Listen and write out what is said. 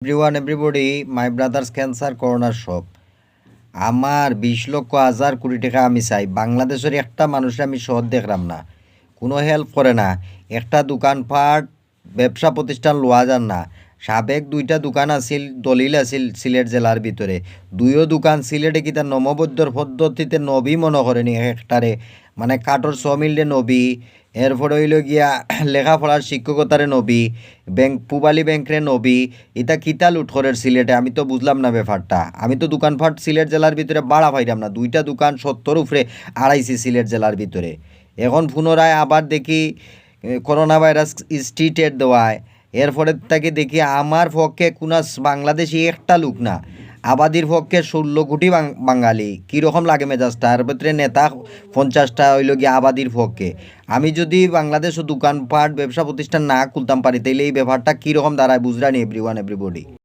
Everyone everybody মাই brothers cancer corner shop. আমার 20 লক্ষ 1,000 কোটি টাকা আমি চাই। বাংলাদেশের একটা মানুষের আমি শহর দেখলাম না, কোনো হেল্প করে না, একটা দোকানপাট ব্যবসা প্রতিষ্ঠান লোয়া যান না। সাবেক 2টা দোকান আছিল, দলিল আছিল সিলেট জেলার ভিতরে। দুইও দোকান সিলেটে কিতা নমবদ্ধর পদ্ধতিতে নবী মনে করেনি একটারে, মানে কাঠর সমিলরে নবী, এরপরে হইল গিয়া লেখাপড়ার শিক্ষকতারে নবী, ব্যাংক পুবালি ব্যাংকরে নবী। এটা কিতা লুটখরের সিলেটে আমি তো বুঝলাম না ব্যাপারটা। আমি তো দোকানপাট সিলেট জেলার ভিতরে বাড়া পাইলাম না, 2টা দোকান 70 উপরে আড়াইছি সিলেট জেলার ভিতরে। এখন পুনরায় আবার দেখি করোনা ভাইরাস স্ট্রিটের দেওয়ায়, এরপরে তাকে দেখি আমার পক্ষে কোনো বাংলাদেশি একটা লোক না, আবাদির পক্ষে 16 কোটি বাঙালি। কীরকম লাগে মেজাজটা? এর ভিতরে নেতা 50টা হইল গিয়ে আবাদির পক্ষে। আমি যদি বাংলাদেশও দোকানপাট ব্যবসা প্রতিষ্ঠান না খুলতাম পারি, তাইলে এই ব্যাপারটা কীরকম দাঁড়ায় বুঝরানি এভরিওয়ান এভরিবডি।